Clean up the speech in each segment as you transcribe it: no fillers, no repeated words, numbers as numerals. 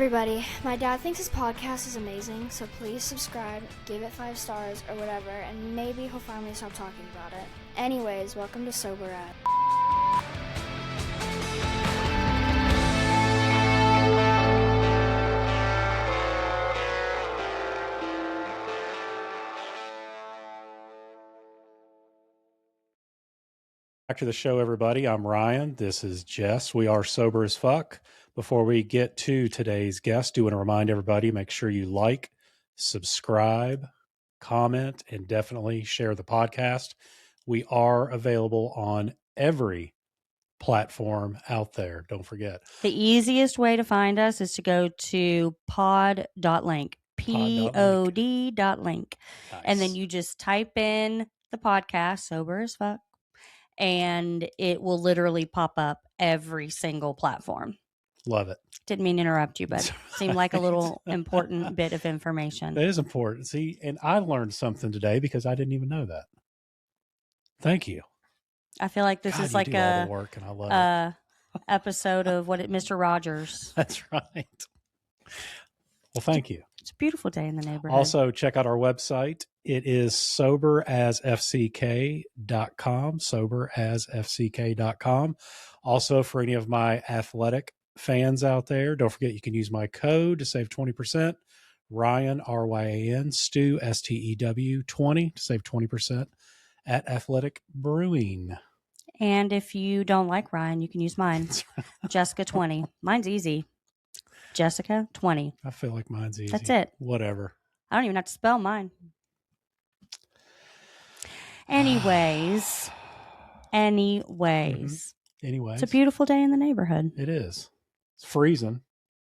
everybody. My dad thinks his podcast is amazing, so please subscribe, give it 5 stars or whatever, and maybe he'll finally stop talking about it. Anyways, welcome to Sober At. Back to the show, everybody. I'm Ryan. This is Jess. We are sober as fuck. Before we get to today's guest, do want to remind everybody, make sure you like, subscribe, comment, and definitely share the podcast. We are available on every platform out there. Don't forget. The easiest way to find us is to go to pod.link, pod.link. Nice. And then you just type in the podcast, Sober as Fuck, and it will literally pop up every single platform. Love it. Didn't mean to interrupt you, but seemed like a little important bit of information. That is important. See, and I learned something today because I didn't even know that. Thank you. I feel like this is like all the work, and I love it. Episode of Mr. Rogers. That's right. Well, thank you. It's a beautiful day in the neighborhood. Also, check out our website. It is soberasfck.com, soberasfck.com. Also, for any of my athletic fans out there, don't forget you can use my code to save 20%. Ryan, R-Y-A-N, Stew, S-T-E-W, 20 to save 20% at Athletic Brewing. And if you don't like Ryan, you can use mine, Jessica 20. Mine's easy. Jessica 20. I feel like mine's easy. That's it. Whatever. I don't even have to spell mine. Anyways. Anyways. It's a beautiful day in the neighborhood. It is. It's freezing.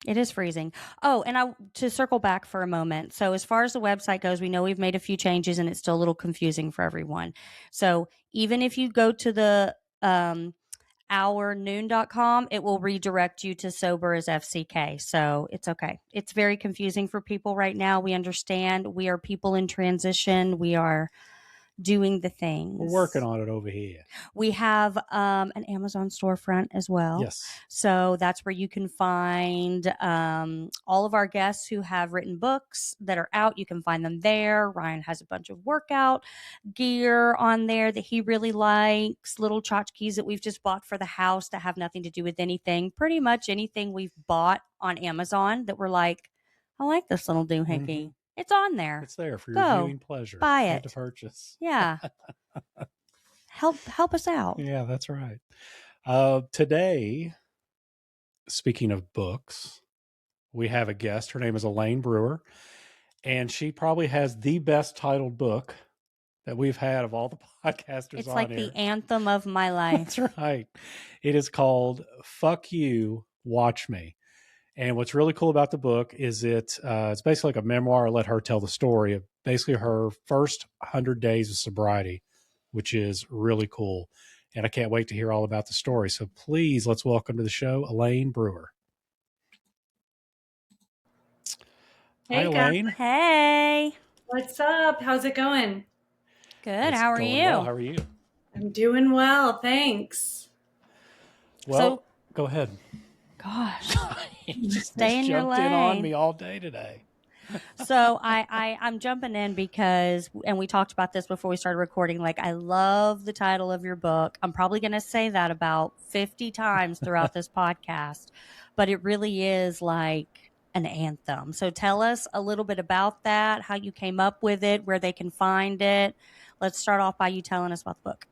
It is freezing. Oh, and to circle back for a moment. So as far as the website goes, we know we've made a few changes and it's still a little confusing for everyone. So even if you go to the ournoon.com, it will redirect you to Sober as FCK. So it's okay. It's very confusing for people right now. We understand. We are people in transition. We are doing the things. We're working on it over here. We have an Amazon storefront as well. Yes. So that's where you can find all of our guests who have written books that are out. You can find them there. Ryan has a bunch of workout gear on there that he really likes, little tchotchkes that we've just bought for the house that have nothing to do with anything. Pretty much anything we've bought on Amazon that we're like, I like this little doohickey. Mm-hmm. It's on there. It's there for your viewing pleasure. Buy it. To purchase. Yeah. Help us out. Yeah, that's right. Today, speaking of books, we have a guest. Her name is Elaine Brewer, and she probably has the best titled book that we've had of all the podcasters it's on like here. The anthem of my life. That's right. It is called Fuck You, Watch Me. And what's really cool about the book is it's basically like a memoir. I let her tell the story of basically her first 100 days of sobriety, which is really cool. And I can't wait to hear all about the story. So please, let's welcome to the show, Elaine Brewer. Hey, hi, Elaine. Guys. Hey. What's up? How's it going? Good. How are you? Well. How are you? I'm doing well. Thanks. Well, go ahead. Gosh. Stay in your lane. Jumped in on me all day today. So I'm jumping in because, and we talked about this before we started recording, like I love the title of your book. I'm probably going to say that about 50 times throughout this podcast, but it really is like an anthem. So tell us a little bit about that, how you came up with it, where they can find it. Let's start off by you telling us about the book.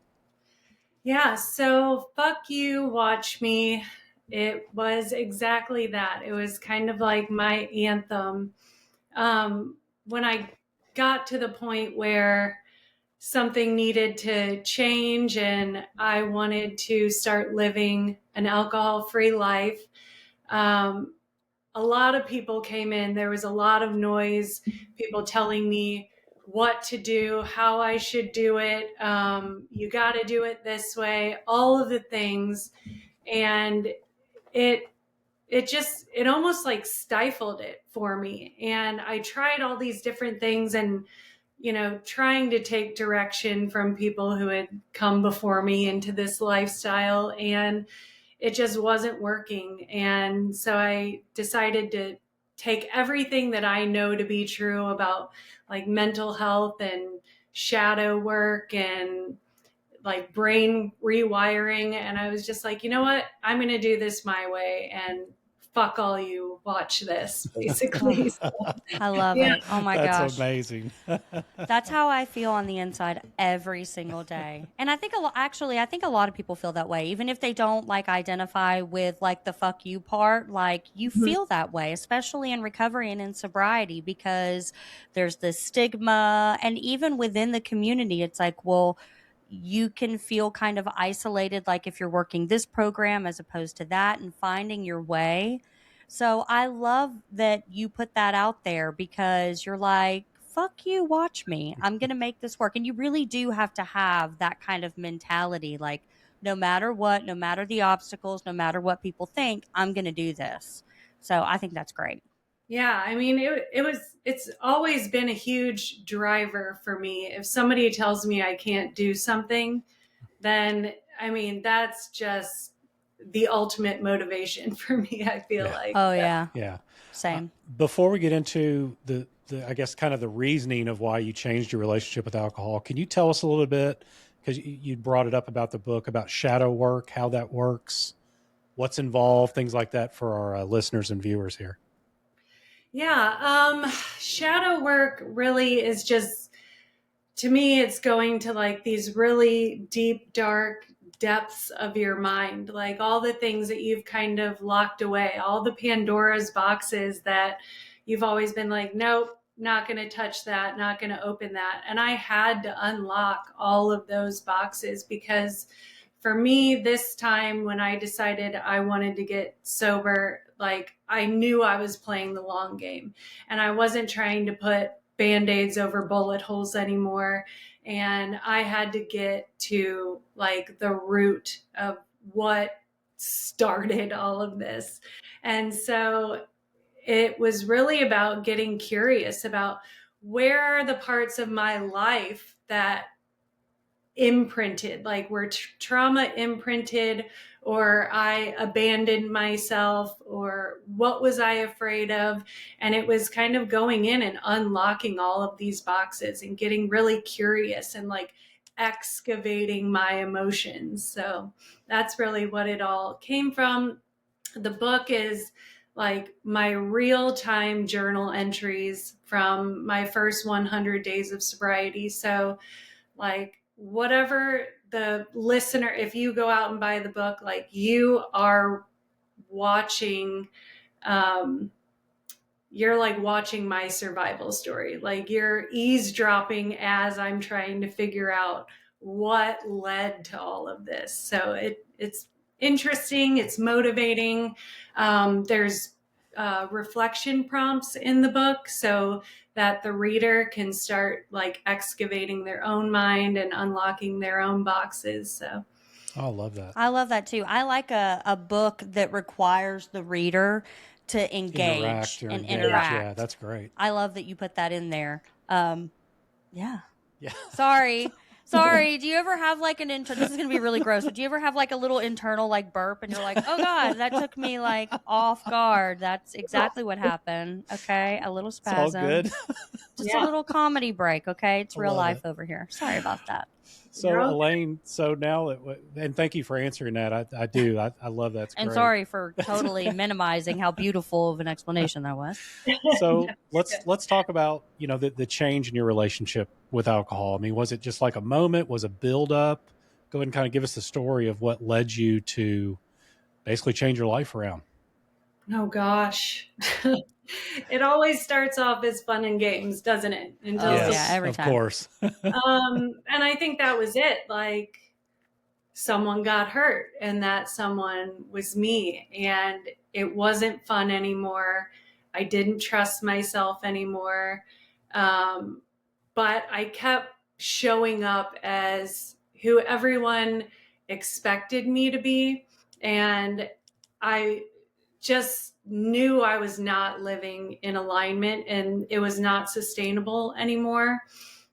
Yeah. So Fuck You, Watch Me. It was exactly that. It was kind of like my anthem. When I got to the point where something needed to change and I wanted to start living an alcohol-free life, a lot of people came in. There was a lot of noise, people telling me what to do, how I should do it. You got to do it this way, all of the things. And it almost like stifled it for me. And I tried all these different things and, trying to take direction from people who had come before me into this lifestyle, and it just wasn't working. And so I decided to take everything that I know to be true about like mental health and shadow work and like brain rewiring. And I was just like, you know what? I'm going to do this my way, and fuck all you, watch this, basically. So, I love yeah. it. Oh my That's gosh. amazing. That's how I feel on the inside every single day. And I think I think a lot of people feel that way. Even if they don't like identify with like the fuck you part, like you feel that way, especially in recovery and in sobriety, because there's this stigma. And even within the community, it's like, well, you can feel kind of isolated, like if you're working this program as opposed to that, and finding your way. So I love that you put that out there, because you're like, fuck you, watch me. I'm going to make this work. And you really do have to have that kind of mentality. Like, no matter what, no matter the obstacles, no matter what people think, I'm going to do this. So I think that's great. Yeah, I mean, it's always been a huge driver for me. If somebody tells me I can't do something, then I mean, that's just the ultimate motivation for me, I feel Yeah. like. Oh, yeah. Yeah. Same. Before we get into the I guess kind of the reasoning of why you changed your relationship with alcohol, can you tell us a little bit, because you brought it up about the book, about shadow work, how that works, what's involved, things like that for our listeners and viewers here? Yeah, shadow work really is just, to me, it's going to like these really deep, dark depths of your mind, like all the things that you've kind of locked away, all the Pandora's boxes that you've always been like, nope, not going to touch that, not going to open that. And I had to unlock all of those boxes, because for me, this time when I decided I wanted to get sober, like I knew I was playing the long game, and I wasn't trying to put band-aids over bullet holes anymore. And I had to get to like the root of what started all of this. And so it was really about getting curious about where are the parts of my life that imprinted, like were trauma imprinted, or I abandoned myself, or what was I afraid of. And it was kind of going in and unlocking all of these boxes and getting really curious and like excavating my emotions. So that's really what it all came from. The book is like my real-time journal entries from my first 100 days of sobriety. So like whatever the listener, if you go out and buy the book, like you are watching, you're like watching my survival story. Like you're eavesdropping as I'm trying to figure out what led to all of this. So it's interesting. It's motivating. There's reflection prompts in the book, so that the reader can start like excavating their own mind and unlocking their own boxes. So Oh, I love that. I love that too. I like a book that requires the reader to engage and interact. Yeah, that's great. I love that you put that in there. Yeah. Yeah. Sorry. Sorry. Do you ever have like an internal? This is going to be really gross, but do you ever have like a little internal like burp and you're like, oh God, that took me like off guard. That's exactly what happened. Okay. A little spasm. It's all good. Just a little comedy break. Okay. It's real life it. over here. Sorry about that. So Elaine, so now, and thank you for answering that. I do. I love that. And sorry for totally minimizing how beautiful of an explanation that was. So let's talk about, the change in your relationship with alcohol. I mean, was it just like a moment? Was a build up? Go ahead and kind of give us the story of what led you to basically change your life around. Oh gosh. It always starts off as fun and games, doesn't it? Every time. Of course. And I think that was it. Like someone got hurt, and that someone was me, and it wasn't fun anymore. I didn't trust myself anymore. But I kept showing up as who everyone expected me to be. And I just knew I was not living in alignment, and it was not sustainable anymore.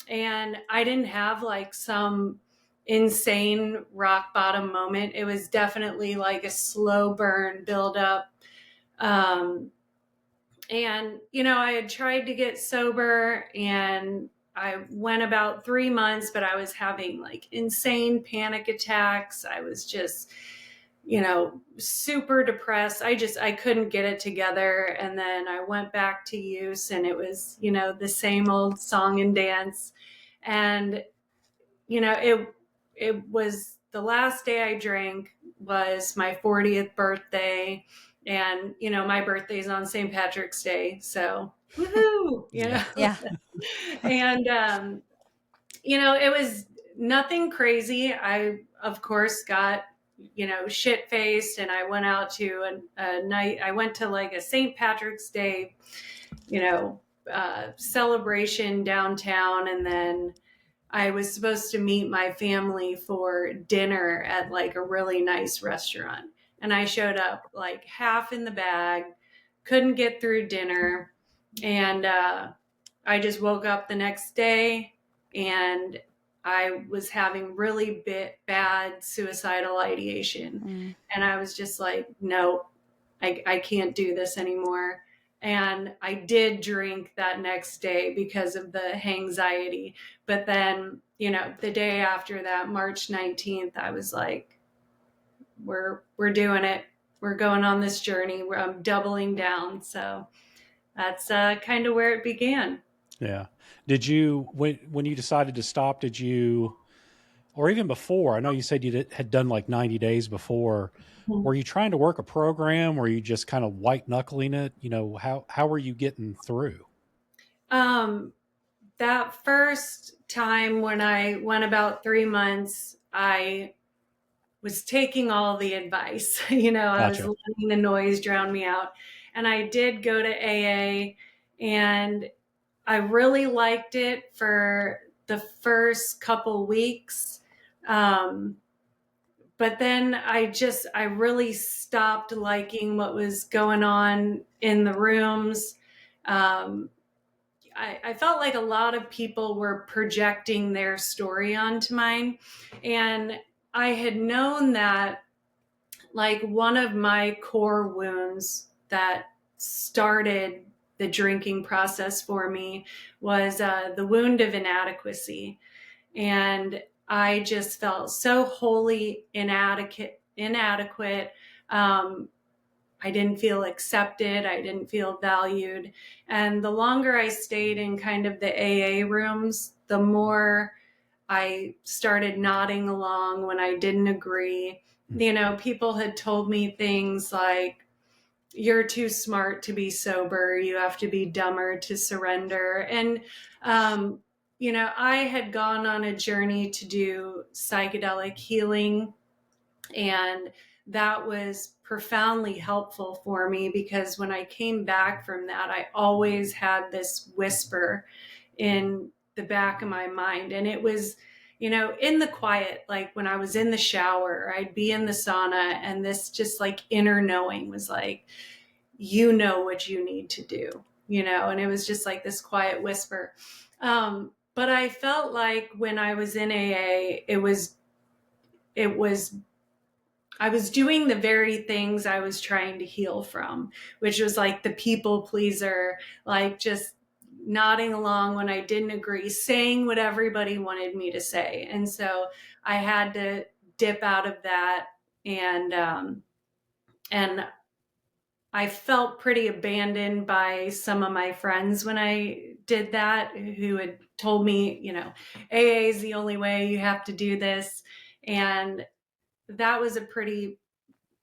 And I didn't have like some insane rock bottom moment. It was definitely like a slow burn build up. And, I had tried to get sober, and I went about 3 months, but I was having like insane panic attacks. I was just, super depressed. I couldn't get it together. And then I went back to use, and it was, the same old song and dance. And, it was the last day I drank was my 40th birthday. And, my birthday's on St. Patrick's Day. So, woohoo, Yeah. Yeah. And, it was nothing crazy. I, of course, got, shit faced, and I went out to a night. I went to like a St. Patrick's Day, celebration downtown. And then I was supposed to meet my family for dinner at like a really nice restaurant. And I showed up like half in the bag, couldn't get through dinner. And I just woke up the next day, and I was having really bad suicidal ideation. And I was just like, no, I can't do this anymore. And I did drink that next day because of the anxiety. But then, the day after that, March 19th, I was like, we're doing it. We're going on this journey. I'm doubling down. So that's kind of where it began. Yeah. Did you, when you decided to stop, did you, or even before, I know you said you had done like 90 days before, were you trying to work a program? Were you just kind of white knuckling it? How were you getting through? That first time when I went about 3 months, I was taking all the advice. I was Gotcha. letting the noise drown me out. And I did go to AA, and I really liked it for the first couple weeks. But then I really stopped liking what was going on in the rooms. I felt like a lot of people were projecting their story onto mine. And I had known that, like, one of my core wounds that started the drinking process for me was the wound of inadequacy. And I just felt so wholly inadequate. I didn't feel accepted. I didn't feel valued. And the longer I stayed in kind of the AA rooms, the more I started nodding along when I didn't agree. People had told me things like, you're too smart to be sober. You have to be dumber to surrender. And, I had gone on a journey to do psychedelic healing, and that was profoundly helpful for me, because when I came back from that, I always had this whisper in the back of my mind. And it was, in the quiet, like when I was in the shower, I'd be in the sauna, and this just like inner knowing was like, you know what you need to do, and it was just like this quiet whisper. But I felt like when I was in AA, it was I was doing the very things I was trying to heal from, which was like the people pleaser, like just nodding along when I didn't agree, saying what everybody wanted me to say. And so I had to dip out of that. And I felt pretty abandoned by some of my friends when I did that, who had told me, AA is the only way, you have to do this. And that was a pretty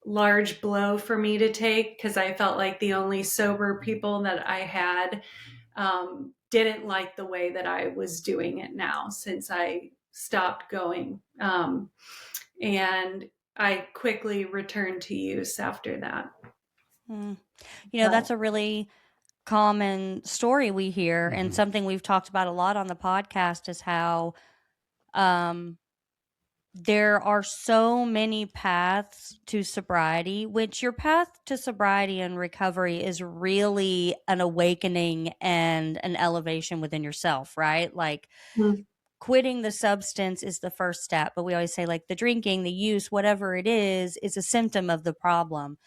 large blow for me to take, because I felt like the only sober people that I had didn't like the way that I was doing it now, since I stopped going. And I quickly returned to use after that. That's a really common story we hear, and something we've talked about a lot on the podcast is how there are so many paths to sobriety, which your path to sobriety and recovery is really an awakening and an elevation within yourself, right? Like, quitting the substance is the first step, but we always say, like, the drinking, the use, whatever it is a symptom of the problem.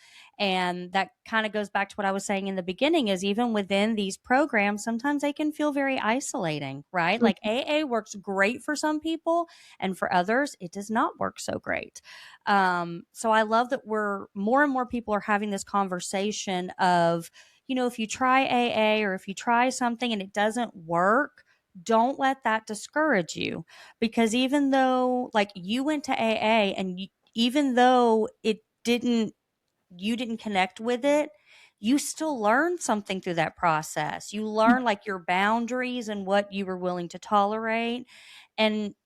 And that kind of goes back to what I was saying in the beginning, is even within these programs, sometimes they can feel very isolating, right? Like AA works great for some people, and for others, it does not work so great. So I love that more and more people are having this conversation of, if you try AA or if you try something and it doesn't work, don't let that discourage you. Because even though, like, you went to AA and even though you didn't connect with it, you still learned something through that process. You learn like your boundaries and what you were willing to tolerate. And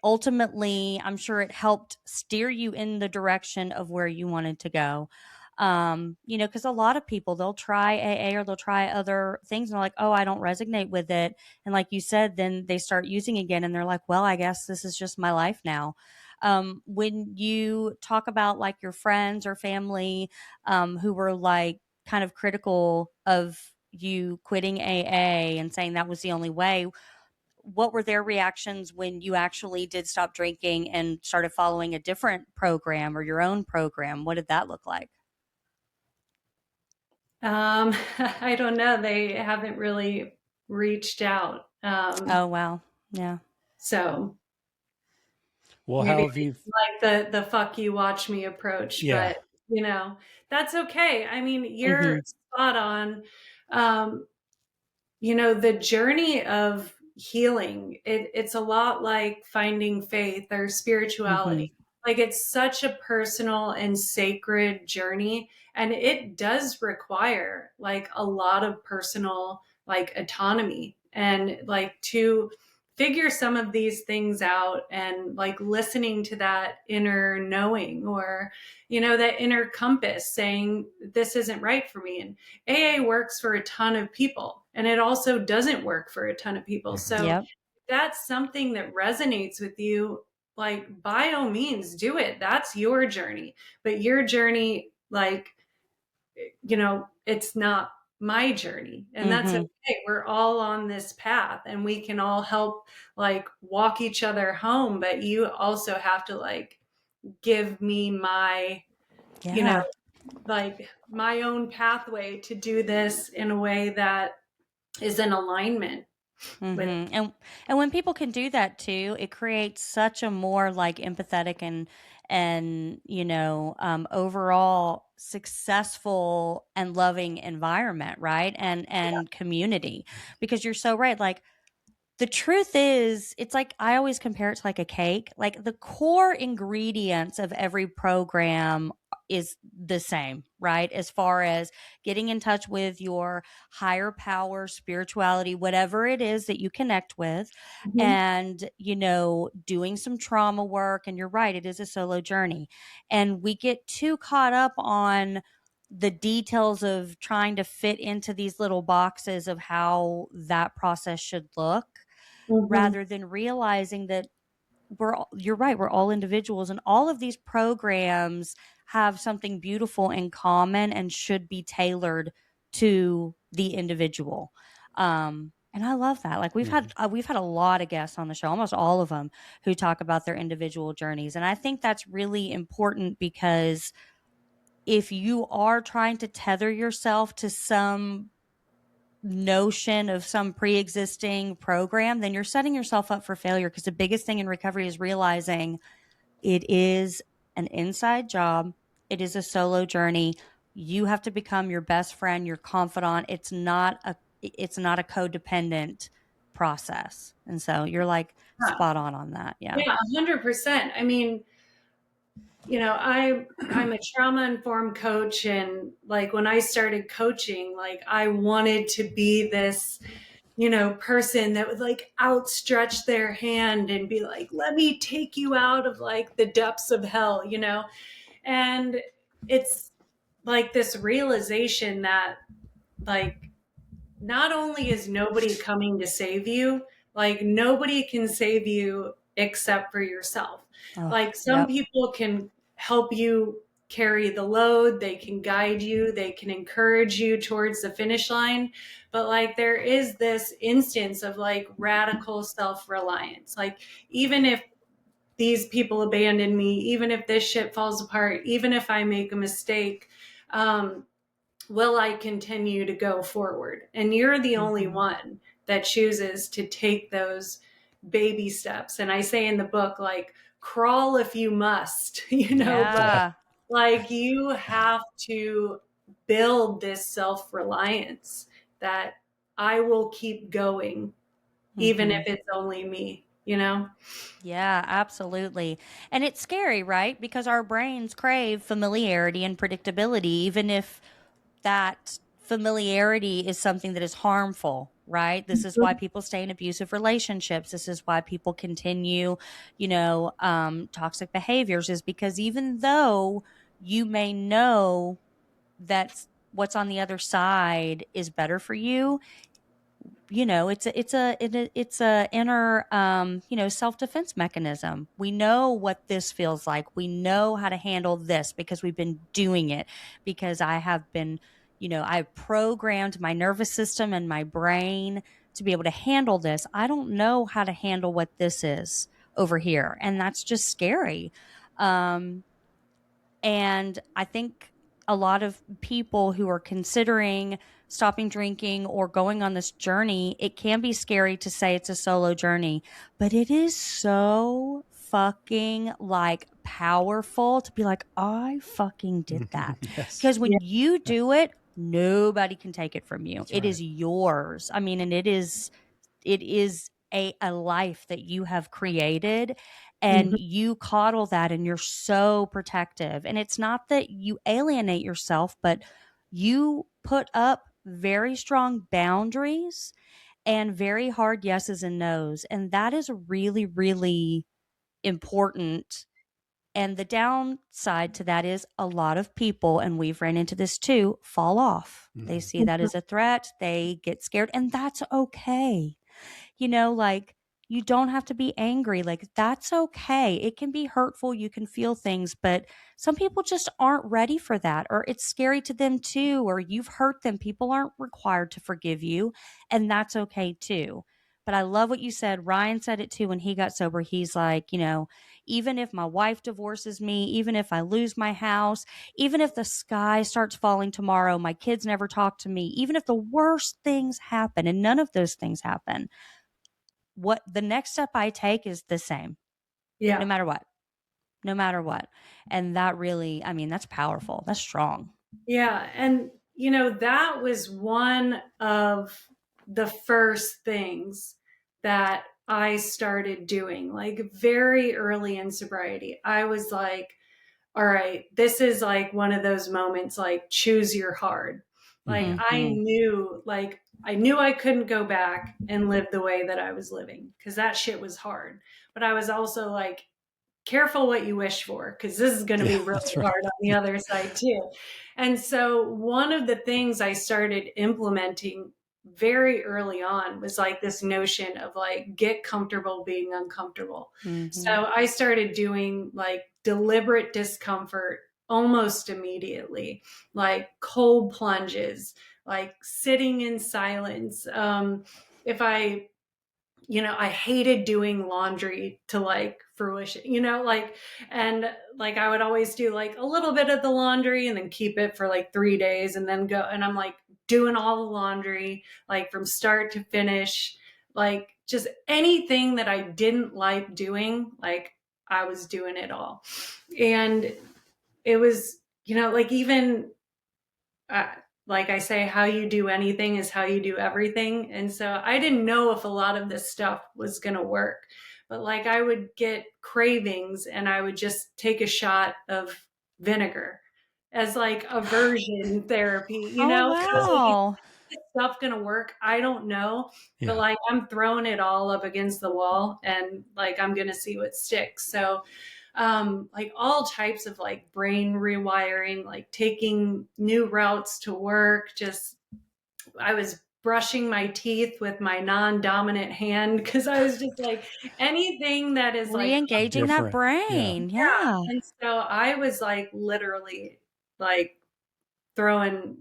ultimately, I'm sure it helped steer you in the direction of where you wanted to go. Because a lot of people, they'll try AA or they'll try other things and they're like, oh, I don't resonate with it. And like you said, then they start using again and they're like, well, I guess this is just my life now. When you talk about like your friends or family who were like kind of critical of you quitting AA and saying that was the only way, what were their reactions when you actually did stop drinking and started following a different program or your own program? What did that look like? I don't know. They haven't really reached out. Oh, wow. Yeah. So Well, how maybe have you? like the fuck you watch me approach, Yeah. but that's okay. I mean, you're Mm-hmm. spot on. Um, the journey of healing, it's a lot like finding faith or Mm-hmm. spirituality. Like, it's such a personal and sacred journey, and it does require like a lot of personal like autonomy and like to figure some of these things out, and like listening to that inner knowing, or that inner compass saying this isn't right for me. And AA works for a ton of people, and it also doesn't work for a ton of people. So Yep. if that's something that resonates with you, like, by all means do it. That's your journey. But your journey, like, it's not my journey, and that's Mm-hmm. okay. We're all on this path and we can all help like walk each other home, but you also have to like give me my, you know Yeah. like my own pathway to do this in a way that is in alignment with. Mm-hmm. And when people can do that too, it creates such a more like empathetic and overall successful and loving environment, right? And community, because you're so right. Like, the truth is, it's like I always compare it to like a cake. Like, the core ingredients of every program is the same, right? As far as getting in touch with your higher power, spirituality, whatever it is that you connect with, Mhm. and, doing some trauma work. And you're right, it is a solo journey. And we get too caught up on the details of trying to fit into these little boxes of how that process should look, Mhm. rather than realizing that you're right, we're all individuals, and all of these programs have something beautiful in common and should be tailored to the individual. And I love that. Like, Mhm. we've had a lot of guests on the show, almost all of them, who talk about their individual journeys. And I think that's really important, because if you are trying to tether yourself to some notion of some pre-existing program, then you're setting yourself up for failure. Because the biggest thing in recovery is realizing it is an inside job. It is a solo journey. You have to become your best friend, your confidant. It's not a codependent process. And so you're like Yeah. spot on that. Yeah. Yeah, 100%. I mean, I'm a trauma informed coach, and like when I started coaching, like I wanted to be this, person that would like outstretch their hand and be like, let me take you out of like the depths of hell. And it's like this realization that, like, not only is nobody coming to save you, like nobody can save you except for yourself. Oh, Like, some yep. people can help you carry the load, they can guide you, they can encourage you towards the finish line. But like, there is this instance of like radical self-reliance. Like, even if these people abandon me, even if this shit falls apart, even if I make a mistake, will I continue to go forward? And you're the only one that chooses to take those baby steps. And I say in the book, like, crawl if you must, but like you have to build this self-reliance that I will keep going, even if it's only me, Yeah, absolutely. And it's scary, right? Because our brains crave familiarity and predictability, even if that familiarity is something that is harmful, right? This is why people stay in abusive relationships. This is why people continue, toxic behaviors, is because even though you may know that what's on the other side is better for you, it's a inner self-defense mechanism. We know what this feels like. We know how to handle this because we've been doing it, because I have been, I've programmed my nervous system and my brain to be able to handle this. I don't know how to handle what this is over here, and that's just scary. And I think a lot of people who are considering stopping drinking or going on this journey, it can be scary to say it's a solo journey, but it is so fucking like powerful to be like, I fucking did that. Because when you do it, nobody can take it from you. That's it is yours. I mean, and it is a life that you have created, and you coddle that, and you're so protective. And it's not that you alienate yourself, but you put up very strong boundaries and very hard yeses and nos. And that is really, really important. And the downside to that is a lot of people, and we've ran into this too, fall off. They see that as a threat. They get scared, and that's okay. Like, you don't have to be angry. Like, that's okay. It can be hurtful. You can feel things, but some people just aren't ready for that, or it's scary to them too, or you've hurt them. People aren't required to forgive you, and that's okay too. But I love what you said. Ryan said it too when he got sober. He's like, even if my wife divorces me, even if I lose my house, even if the sky starts falling tomorrow, my kids never talk to me, even if the worst things happen, and none of those things happen, what the next step I take is the same. Yeah. No matter what. And that really, I mean, that's powerful. That's strong. Yeah. And, that was one of the first things that I started doing, like very early in sobriety. I was like, all right, this is like one of those moments, like choose your hard. Like I knew I couldn't go back and live the way that I was living, because that shit was hard. But I was also like, careful what you wish for, because this is going to be really hard on the other side too. And so one of the things I started implementing very early on was like this notion of like, get comfortable being uncomfortable. So I started doing like deliberate discomfort almost immediately, like cold plunges, like sitting in silence. If I hated doing laundry to like fruition, and like I would always do like a little bit of the laundry and then keep it for like 3 days and then go. And I'm like doing all the laundry, like from start to finish, like just anything that I didn't like doing, like I was doing it all. And it was, like even, like I say, how you do anything is how you do everything. And so I didn't know if a lot of this stuff was going to work, but like I would get cravings and I would just take a shot of vinegar as like aversion therapy, Wow. Is stuff going to work? I don't know. Yeah. But like I'm throwing it all up against the wall and like I'm going to see what sticks. So like all types of like brain rewiring, like taking new routes to work. I was brushing my teeth with my non-dominant hand, because I was just like, anything that is like re-engaging that brain. Yeah. And so I was like literally like throwing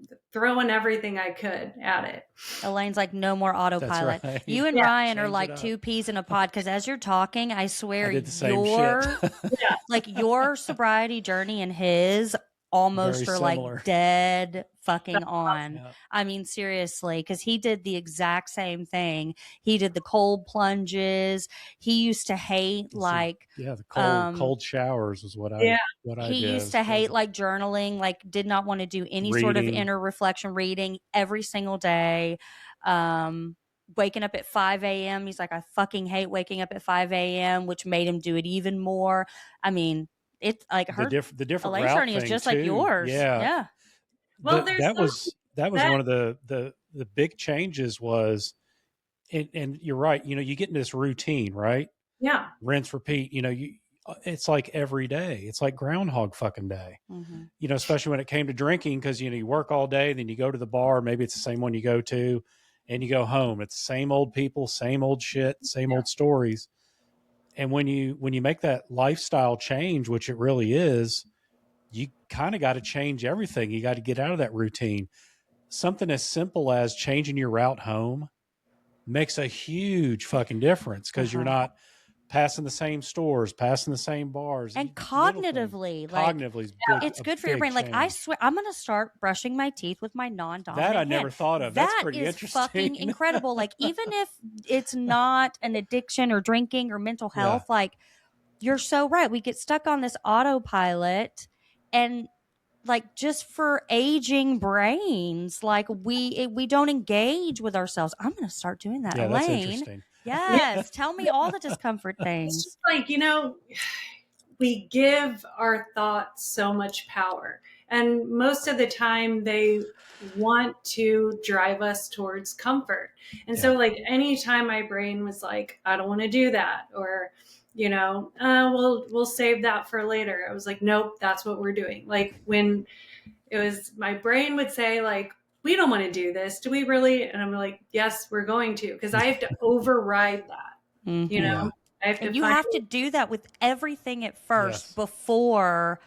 everything I could at it. Elaine's like, no more autopilot. Right. You and Ryan are like two peas in a pod, because as you're talking, I swear, I did the same shit. like your sobriety journey and his almost Very are similar. like dead fucking on. Yeah. I mean, seriously, because he did the exact same thing. He did the cold plunges. He used to hate like, the um, cold showers was what Yeah. I he did. used to hate like journaling, like did not want to do any sort of Reading. inner reflection, reading every single day. Waking up at 5 a.m. He's like, I fucking hate waking up at 5 a.m., which made him do it even more. I mean, it's like the different Elaine's route journey is thing just like too. yours. Yeah. Well, there's That was that. one of the big changes was, and you're right. You know, you get into this routine, right? Yeah. Rinse, repeat. You know, it's like every day. It's like Groundhog fucking Day. Mm-hmm. You know, especially when it came to drinking, because you know you work all day, then you go to the bar. Maybe it's the same one you go to, and you go home. It's the same old people, same old shit, same old stories. And when you make that lifestyle change, which it really is, you kind of got to change everything. You got to get out of that routine. Something as simple as changing your route home makes a huge fucking difference, because you're not passing the same stores, passing the same bars, and cognitively, like is it's good for your brain. Like I swear, I'm gonna start brushing my teeth with my non-dominant that I hand. never thought of. That's pretty is interesting. Fucking incredible. Like even if it's not an addiction or drinking or mental health, like you're so right. We get stuck on this autopilot, and like just for aging brains, like we don't engage with ourselves. I'm gonna start doing that. Yeah, Elaine, that's interesting. Yes, tell me all the discomfort things. It's just like, you know, we give our thoughts so much power, and most of the time they want to drive us towards comfort. And so like anytime my brain was like, I don't want to do that, or you know, we'll save that for later, I was like, nope, that's what we're doing. Like when it was, my brain would say like, we don't want to do this, do we really? And I'm like, yes, we're going to, because I have to override that. Mm-hmm. You know, I have to and you have to do that with everything at first before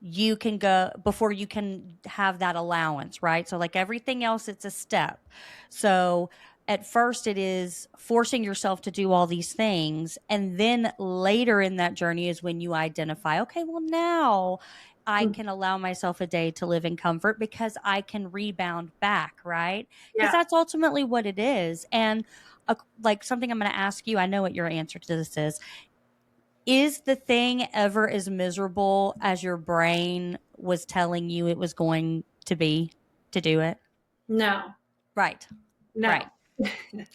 you can have that allowance, right? So like everything else, it's a step. So at first it is forcing yourself to do all these things, and then later in that journey is when you identify, okay, well now I can allow myself a day to live in comfort because I can rebound back, right? Because that's ultimately what it is. And like something I'm going to ask you, I know what your answer to this is the thing ever as miserable as your brain was telling you it was going to be to do it? No. Right. No. Right.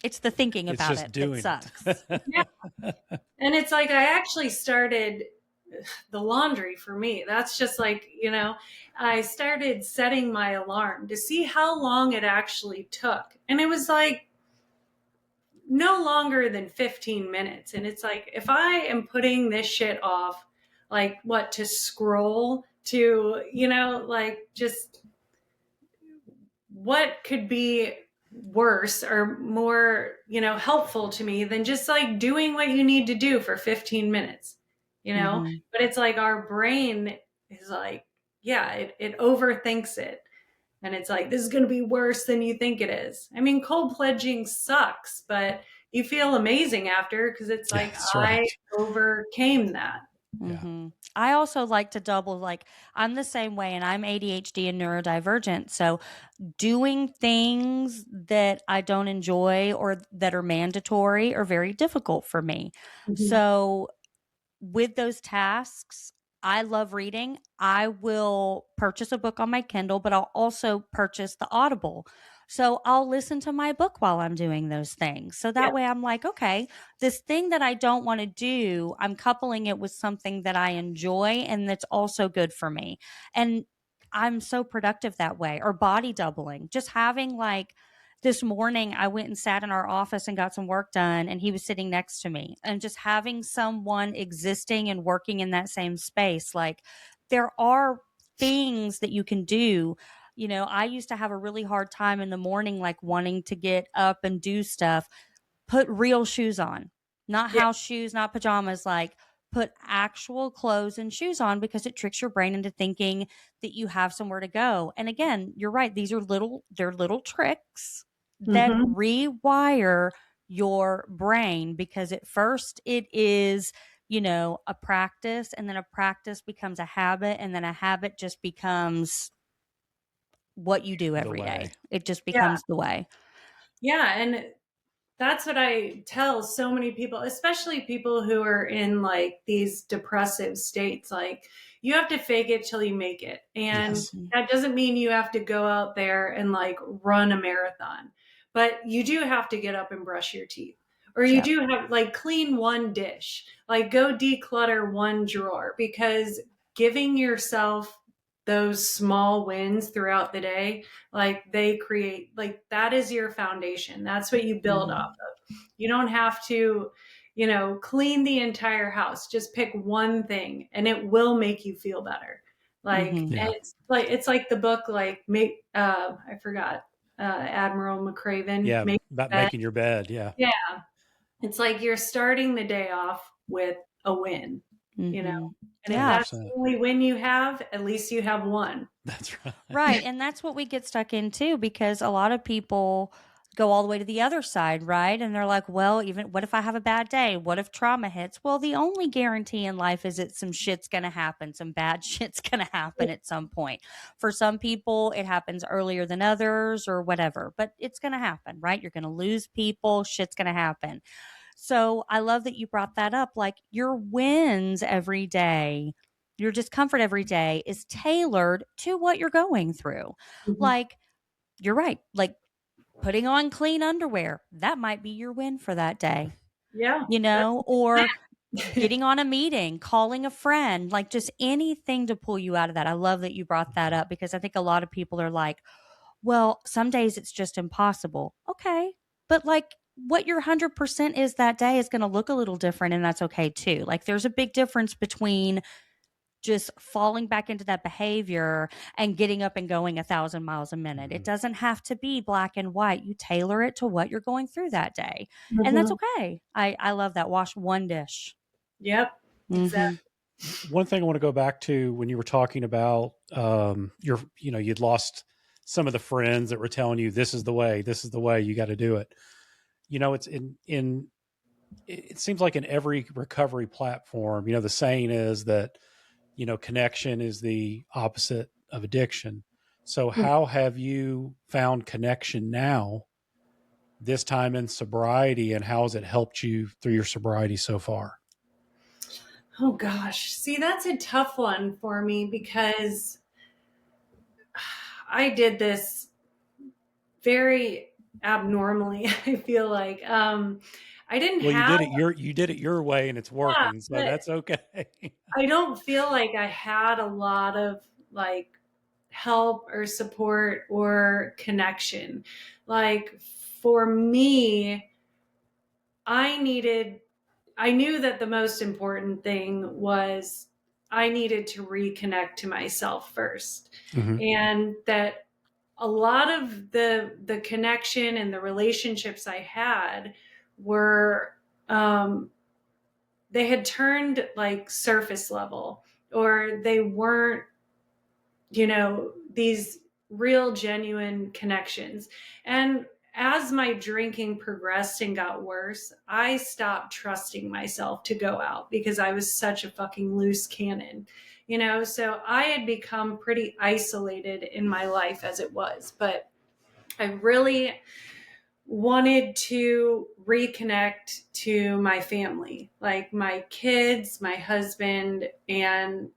It's the thinking about just it doing that sucks. Yeah. And it's like I actually started the laundry for me. That's just like, you know, I started setting my alarm to see how long it actually took. And it was like no longer than 15 minutes. And it's like, if I am putting this shit off, like what, to scroll, to, you know, like just what could be worse or more, you know, helpful to me than just like doing what you need to do for 15 minutes, you know? Mm-hmm. But it's like our brain is like, yeah, it overthinks it. And it's like, this is going to be worse than you think it is. I mean, cold pledging sucks, but you feel amazing after, because it's like, I overcame that. Mm-hmm. I also like to double, like I'm the same way, and I'm ADHD and neurodivergent. So doing things that I don't enjoy or that are mandatory are very difficult for me. Mm-hmm. So with those tasks, I love reading. I will purchase a book on my Kindle, but I'll also purchase the Audible. So I'll listen to my book while I'm doing those things. So that way I'm like, okay, this thing that I don't want to do, I'm coupling it with something that I enjoy and that's also good for me. And I'm so productive that way. Or body doubling, just having like, this morning I went and sat in our office and got some work done, and he was sitting next to me, and just having someone existing and working in that same space. Like there are things that you can do. You know, I used to have a really hard time in the morning, like wanting to get up and do stuff. Put real shoes on, not house shoes, not pajamas, like put actual clothes and shoes on, because it tricks your brain into thinking that you have somewhere to go. And again, you're right. They're little tricks that rewire your brain, because at first it is a practice, and then a practice becomes a habit, and then a habit just becomes what you do every day. It just Yeah. becomes the way. Yeah. And that's what I tell so many people, especially people who are in like these depressive states. Like, you have to fake it till you make it. And Yes. that doesn't mean you have to go out there and like run a marathon, but you do have to get up and brush your teeth. Or you Yep. do have like clean one dish, like go declutter one drawer, because giving yourself those small wins throughout the day, like they create, like that is your foundation. That's what you build Mhm. off of. You don't have to, clean the entire house. Just pick one thing and it will make you feel better. Like, Mhm. Yeah. it's like the book, like I forgot, Admiral McCraven. Yeah. Make About Bed. making your bed. Yeah. Yeah. It's like you're starting the day off with a win, Mhm. and if Yeah. that's the 100%. only win you have, at least you have one. That's right. Right. And that's what we get stuck into, because a lot of people go all the way to the other side, right? And they're like, well, even what if I have a bad day? What if trauma hits? Well, the only guarantee in life is that some shit's going to happen. Some bad shit's going to happen at some point. For some people, it happens earlier than others or whatever, but it's going to happen, right? You're going to lose people. Shit's going to happen. So I love that you brought that up. Like, your wins every day, your discomfort every day is tailored to what you're going through. Mhm. Like, you're right. Like, putting on clean underwear, that might be your win for that day, Yeah. or getting on a meeting, calling a friend, like just anything to pull you out of that. I love that you brought that up, because I think a lot of people are like, well, some days it's just impossible. Okay. But like, what your 100% is that day is going to look a little different, and that's okay too. Like, there's a big difference between just falling back into that behavior and getting up and going 1,000 miles a minute. It doesn't have to be black and white. You tailor it to what you're going through that day. And that's Mhm. okay. I love that. Wash one dish. Yep. Mm-hmm. Exactly. One thing I want to go back to when you were talking about you'd lost some of the friends that were telling you this is the way, you got to do it. It's in it seems like in every recovery platform, the saying is that, connection is the opposite of addiction. So how have you found connection now, this time in sobriety, and how has it helped you through your sobriety so far? Oh gosh. See, that's a tough one for me, because I did this very abnormally. I feel like I didn't Well, have, you did it your way and it's yeah, working, so but that's okay. I don't feel like I had a lot of like help or support or connection. Like, for me, I needed, I knew that the most important thing was I needed to reconnect to myself first. Hmm. And that a lot of the connection and the relationships I had were, they had turned like surface level, or they weren't, these real genuine connections. And as my drinking progressed and got worse, I stopped trusting myself to go out, because I was such a fucking loose cannon. So I had become pretty isolated in my life as it was, but I really wanted to reconnect to my family, like my kids, my husband. And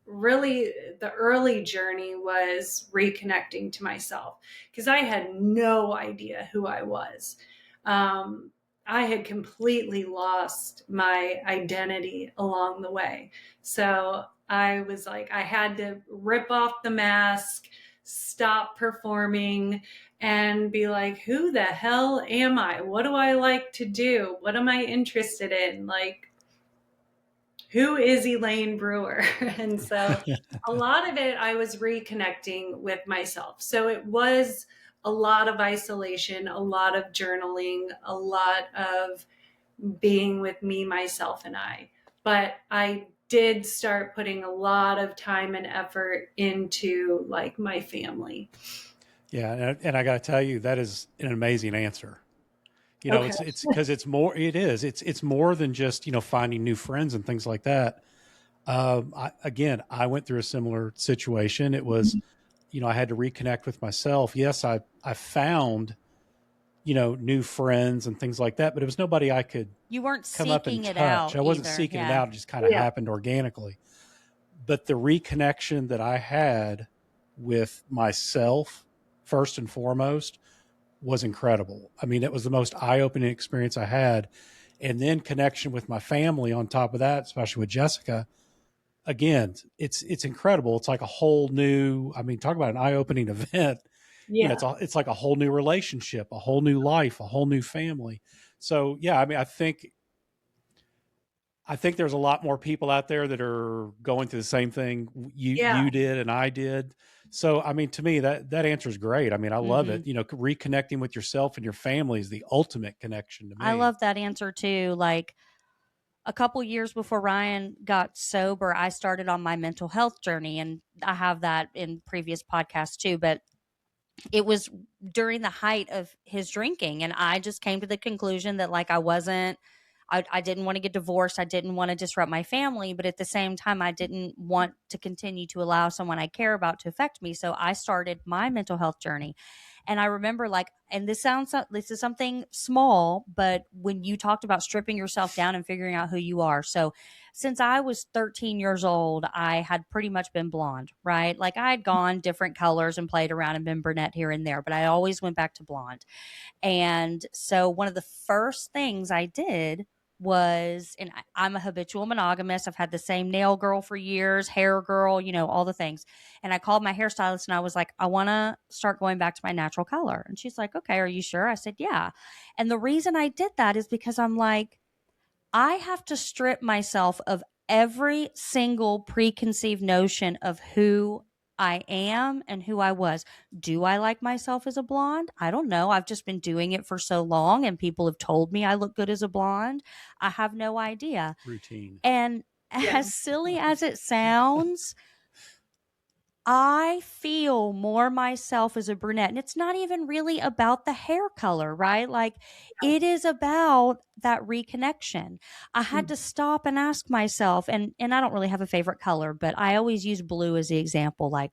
really, the early journey was reconnecting to myself, because I had no idea who I was. Um, I had completely lost my identity along the way. So I was like, I had to rip off the mask, stop performing, and be like, who the hell am I? What do I like to do? What am I interested in? Like, who is Elaine Brewer? And so a lot of it, I was reconnecting with myself. So it was a lot of isolation, a lot of journaling, a lot of being with me, myself, and I. But I did start putting a lot of time and effort into like my family. Yeah, and I got to tell you, that is an amazing answer. You know, Okay. it's because it's more than just, you know, finding new friends and things like that. I went through a similar situation. It was, you know, I had to reconnect with myself. Yes, I found, you know, new friends and things like that, but it was nobody I could You weren't come up and seeking it touch. out I wasn't either. seeking it Yeah. out. It just kind of Yeah. happened organically. But the reconnection that I had with myself, first and foremost, was incredible. I mean, it was the most eye-opening experience I had. And then connection with my family on top of that, especially with Jessica. Again, it's incredible. It's like a whole new, I mean, talk about an eye-opening event. You know, Yeah. it's like a whole new relationship, a whole new life, a whole new family. So yeah, I mean, I think there's a lot more people out there that are going through the same thing Yeah. you did and I did. So I mean, to me, that answer is great. I mean, I love Mm-hmm. it. You know, reconnecting with yourself and your family is the ultimate connection to I me. love that answer too. Like a couple years before Ryan got sober, I started on my mental health journey, and I have that in previous podcasts too. But it was during the height of his drinking, and I just came to the conclusion that like I didn't want to get divorced. I didn't want to disrupt my family, but at the same time, I didn't want to continue to allow someone I care about to affect me. So I started my mental health journey. And I remember like, and this is something small, but when you talked about stripping yourself down and figuring out who you are. So since I was 13 years old, I had pretty much been blonde, right? Like I had gone different colors and played around and been brunette here and there, but I always went back to blonde. And so one of the first things I did was, and I'm a habitual monogamist. I've had the same nail girl for years, hair girl, you know, all the things. And I called my hairstylist and I was like, I want to start going back to my natural color. And she's like, okay, are you sure? I said, yeah. And the reason I did that is because I'm like, I have to strip myself of every single preconceived notion of who I am and who I was. Do I like myself as a blonde? I don't know. I've just been doing it for so long and people have told me I look good as a blonde. I have no idea. Routine. And Yeah. as silly as it sounds, I feel more myself as a brunette. And it's not even really about the hair color, right? Like it is about that reconnection. I had to stop and ask myself, and I don't really have a favorite color, but I always use blue as the example. Like,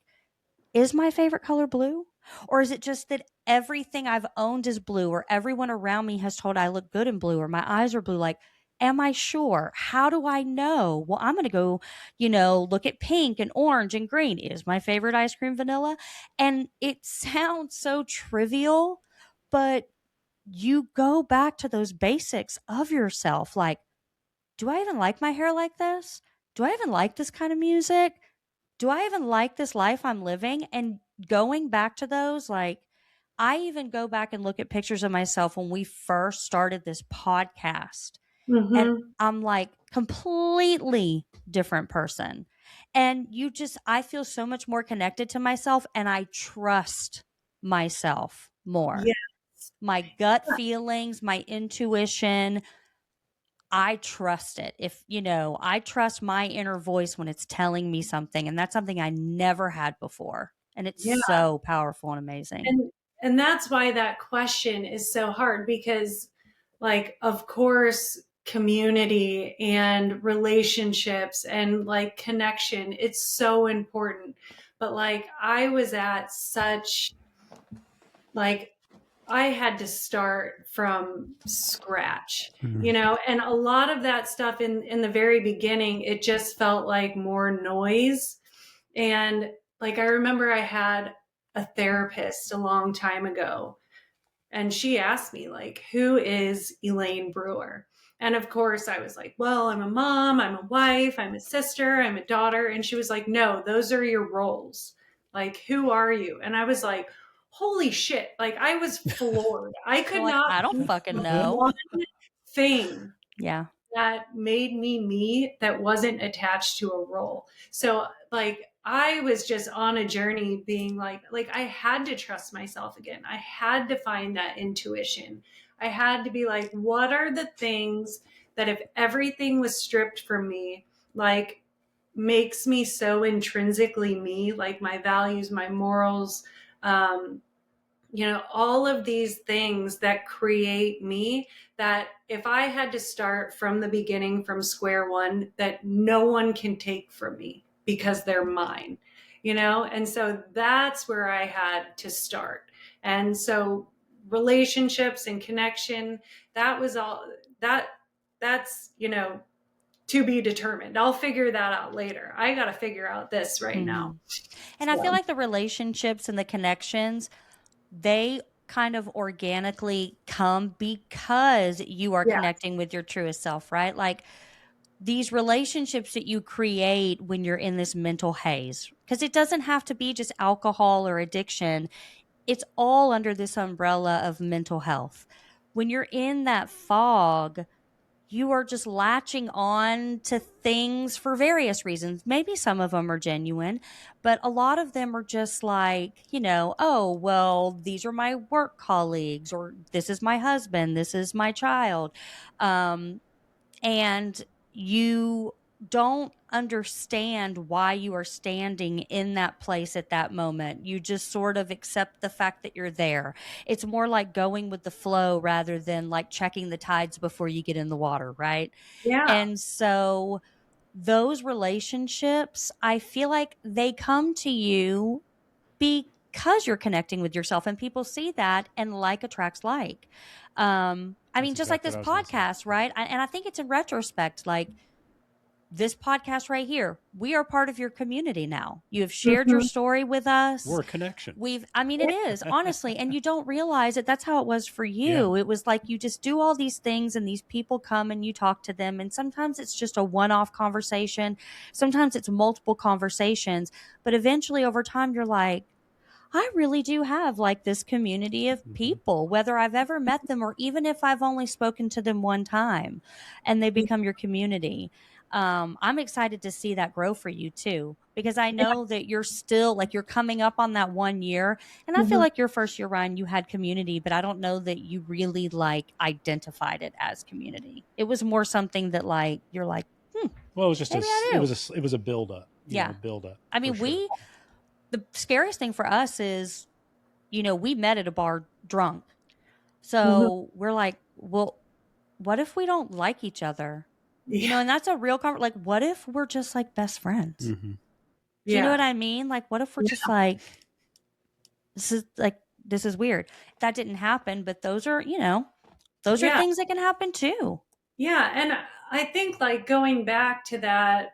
is my favorite color blue? Or is it just that everything I've owned is blue, or everyone around me has told I look good in blue, or my eyes are blue? Like, am I sure? How do I know? Well, I'm going to go, look at pink and orange and green. Is my favorite ice cream vanilla? And it sounds so trivial, but you go back to those basics of yourself. Like, do I even like my hair like this? Do I even like this kind of music? Do I even like this life I'm living? And going back to those, like, I even go back and look at pictures of myself when we first started this podcast. And Mm-hmm. I'm like completely different person. And I feel so much more connected to myself and I trust myself more. Yeah. My gut feelings, my intuition, I trust it. I trust my inner voice when it's telling me something. And that's something I never had before. And it's Yeah. so powerful and amazing. And that's why that question is so hard because like of course community and relationships and like connection, it's so important. But like I was at such like I had to start from scratch, Mhm. you know, and a lot of that stuff in the very beginning, it just felt like more noise. And like I remember I had a therapist a long time ago and she asked me like, who is Elaine Brewer? And of course I was like, well, I'm a mom, I'm a wife, I'm a sister, I'm a daughter. And she was like, no, those are your roles. Like, who are you? And I was like, holy shit. Like I was floored. I You're could like, not I don't think fucking of know. one thing Yeah. that made me that wasn't attached to a role. So like I was just on a journey being like I had to trust myself again. I had to find that intuition. I had to be like, what are the things that if everything was stripped from me, like makes me so intrinsically me, like my values, my morals, um, all of these things that create me, that if I had to start from the beginning, from square one, that no one can take from me because they're mine, and so that's where I had to start. And so relationships and connection, that was all that's to be determined. I'll figure that out later. I got to figure out this right now. And I feel So, like the relationships and the connections, they kind of organically come because you are yeah, connecting with your truest self, right? Like these relationships that you create when you're in this mental haze, because it doesn't have to be just alcohol or addiction. It's all under this umbrella of mental health. When you're in that fog, you are just latching on to things for various reasons. Maybe some of them are genuine, but a lot of them are just like, oh, well, these are my work colleagues, or this is my husband, this is my child. And you don't understand why you are standing in that place at that moment. You just sort of accept the fact that you're there. It's more like going with the flow rather than like checking the tides before you get in the water, right? yeah, And so those relationships, I feel like they come to you because you're connecting with yourself, and people see that, and like attracts like. I That's mean, just like exactly this what I was going to say. podcast, right? And I think it's in retrospect, like this podcast right here, we are part of your community now. You have shared your mhm, story with us. We're a connection. I mean, it is honestly, and you don't realize it. That's how it was for Yeah. you. It was like you just do all these things, and these people come and you talk to them. And sometimes it's just a one off conversation, sometimes it's multiple conversations. But eventually, over time, you're like, I really do have like this community of Hmm. people, whether I've ever met them or even if I've only spoken to them one time, and they become your community. I'm excited to see that grow for you too, because I yeah, know that you're still like you're coming up on that 1 year. And I feel mhm, like your first year, Ryan, you had community, but I don't know that you really like identified it as community. It was more something that like you're like, Well, it was just maybe I do. it was a build up, Yeah. build up I for mean, sure. the scariest thing for us is, we met at a bar drunk. mhm, So we're like, well, what if we don't like each other? yeah, And that's a real like, what if we're just like best friends? Hmm. Do you know yeah, what I mean? Like, what if we're just like, this is weird. That didn't happen, but those are yeah, things that can happen too. yeah. And I think like going back to that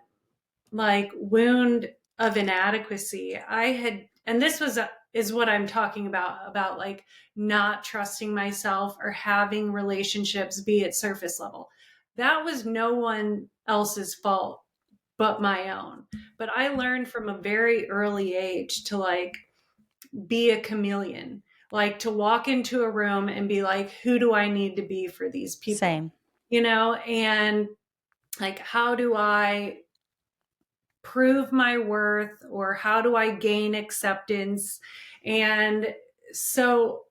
like wound of inadequacy, and this is what I'm talking about like not trusting myself or having relationships be at surface level. That was no one else's fault but my own. But I learned from a very early age to like be a chameleon, like to walk into a room and be like, who do I need to be for these people? Same. And like, how do I prove my worth, or how do I gain acceptance? And so,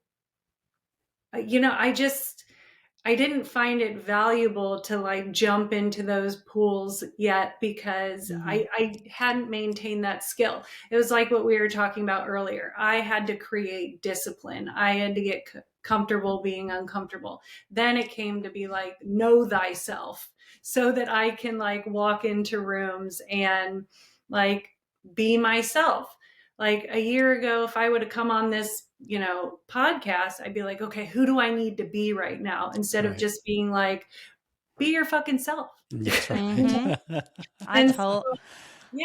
I didn't find it valuable to like jump into those pools yet because Hmm. I hadn't maintained that skill. It was like what we were talking about earlier. I had to create discipline. I had to get comfortable being uncomfortable. Then it came to be like, know thyself, so that I can like walk into rooms and like be myself. Like a year ago, if I would have come on this podcast, I'd be like, okay, who do I need to be right now, instead of Right. just being like, be your fucking self. That's Hmm. right. I And so, told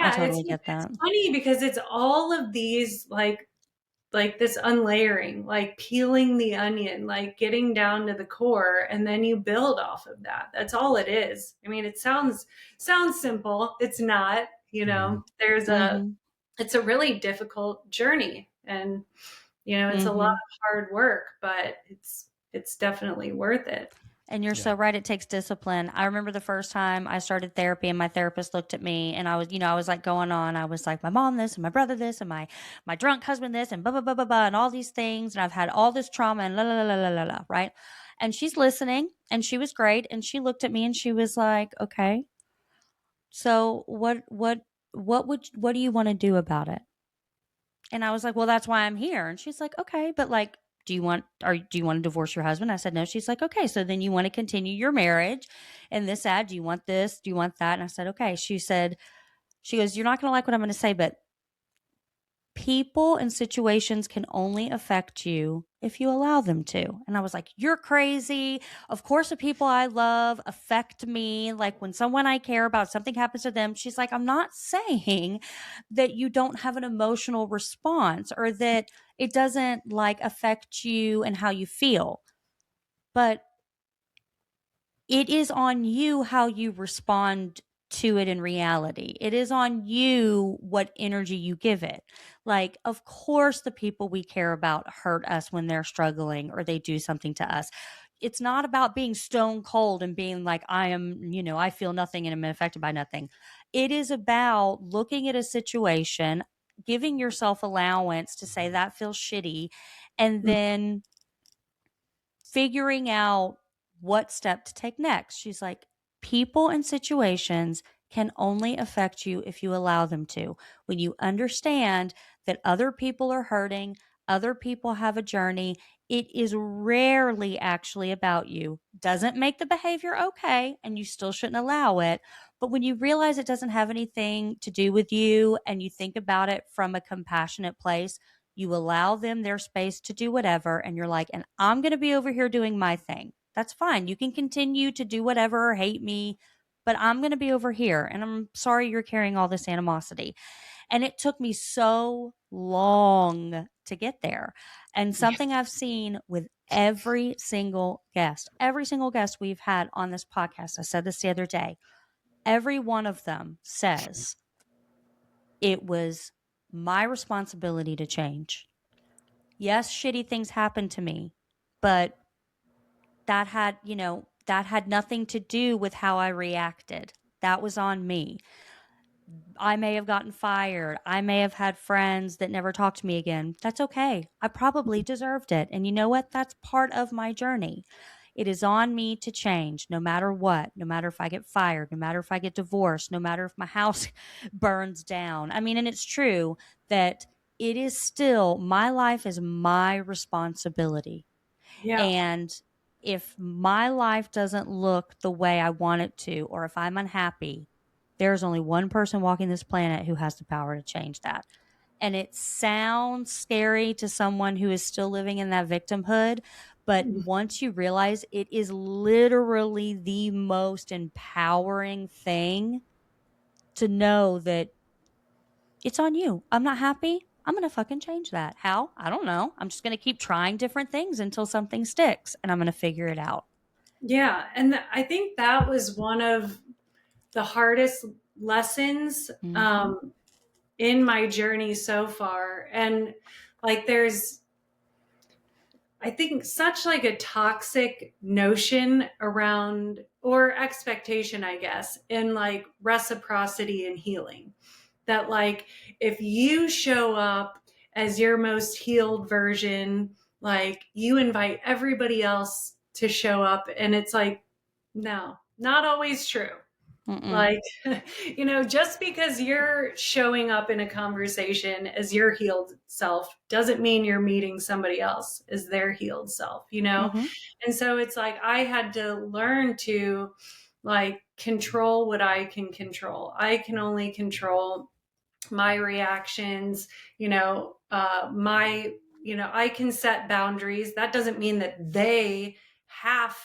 I yeah, totally get it's that. funny because it's all of these like this unlayering, like peeling the onion, like getting down to the core, and then you build off of that. That's all it is. I mean, it sounds simple. It's not. Hmm. There's a Hmm. it's a really difficult journey, and it's a lot Hmm. of hard work, but it's definitely worth it. And you're Yeah. so right. It takes discipline. I remember the first time I started therapy and my therapist looked at me and I was like going on. I was like, my mom this and my brother this and my drunk husband this and blah, blah, blah, blah, blah, and all these things. And I've had all this trauma and la, la, la, la, la, la, right? And she's listening and she was great. And she looked at me and she was like, okay, so what do you want to do about it? And I was like, well, that's why I'm here. And she's like, okay, but like, do you want to divorce your husband? I said, no. She's like, okay, so then you want to continue your marriage and this ad, do you want this? Do you want that? And I said, okay. She goes, you're not going to like what I'm going to say, but people and situations can only affect you if you allow them to. And I was like, you're crazy. Of course, the people I love affect me. Like when someone I care about, something happens to them. She's like, I'm not saying that you don't have an emotional response or that it doesn't like affect you and how you feel. But it is on you how you respond to it in reality. It is on you what energy you give it. Like, of course, the people we care about hurt us when they're struggling or they do something to us. It's not about being stone cold and being like, I feel nothing and I'm affected by nothing. It is about looking at a situation, giving yourself allowance to say that feels shitty, and then figuring out what step to take next. She's like, people and situations can only affect you if you allow them to. When you understand that other people are hurting, other people have a journey, it is rarely actually about you. Doesn't make the behavior okay, and you still shouldn't allow it. But when you realize it doesn't have anything to do with you and you think about it from a compassionate place, you allow them their space to do whatever. And you're like, and I'm going to be over here doing my thing. That's fine. You can continue to do whatever or hate me, but I'm going to be over here. And I'm sorry you're carrying all this animosity. And it took me so long to get there. And something I've seen with every single guest we've had on this podcast, I said this the other day, every one of them says it was my responsibility to change. Yes, shitty things happened to me, but that had nothing to do with how I reacted. That was on me. I may have gotten fired. I may have had friends that never talked to me again. That's okay. I probably deserved it. And you know what? That's part of my journey. It is on me to change no matter what, no matter if I get fired, no matter if I get divorced, no matter if my house burns down. I mean, and it's true that it is still, my life is my responsibility. Yeah. And if my life doesn't look the way I want it to, or if I'm unhappy, there's only one person walking this planet who has the power to change that. And it sounds scary to someone who is still living in that victimhood. But once you realize it is literally the most empowering thing to know that it's on you. I'm not happy. I'm going to fucking change that. How? I don't know. I'm just going to keep trying different things until something sticks and I'm going to figure it out. Yeah. And I think that was one of the hardest lessons in my journey so far. And like there's, I think, such like a toxic notion around, or expectation, I guess, in like reciprocity and healing. That like if you show up as your most healed version, like you invite everybody else to show up, and it's like, no, not always true. Like, just because you're showing up in a conversation as your healed self doesn't mean you're meeting somebody else as their healed self, And so it's like I had to learn to like control what I can control. I can only control my reactions, I can set boundaries. That doesn't mean that they have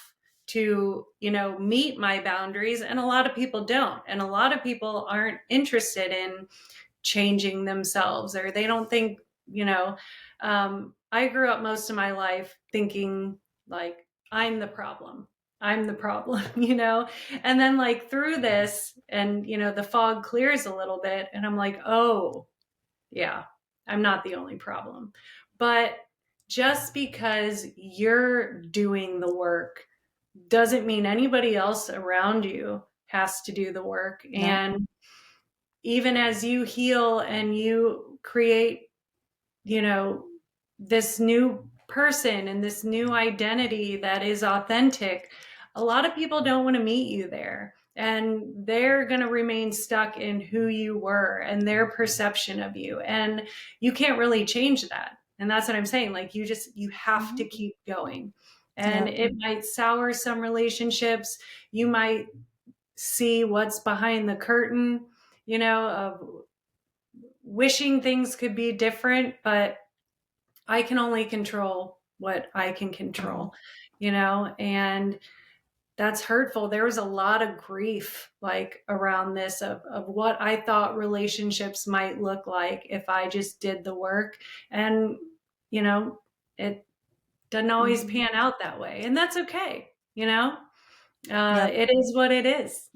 to, meet my boundaries. And a lot of people don't. And a lot of people aren't interested in changing themselves, or they don't think, I grew up most of my life thinking like, I'm the problem. I'm the problem, And then like through this and, the fog clears a little bit and I'm like, oh, yeah, I'm not the only problem. But just because you're doing the work doesn't mean anybody else around you has to do the work. No. And even as you heal and you create, this new person and this new identity that is authentic, a lot of people don't want to meet you there. And they're going to remain stuck in who you were and their perception of you. And you can't really change that. And that's what I'm saying. Like you have to keep going. And it might sour some relationships. You might see what's behind the curtain, of wishing things could be different, but I can only control what I can control, and that's hurtful. There was a lot of grief like around this of what I thought relationships might look like if I just did the work. And, it doesn't always pan out that way. And that's okay. It is what it is.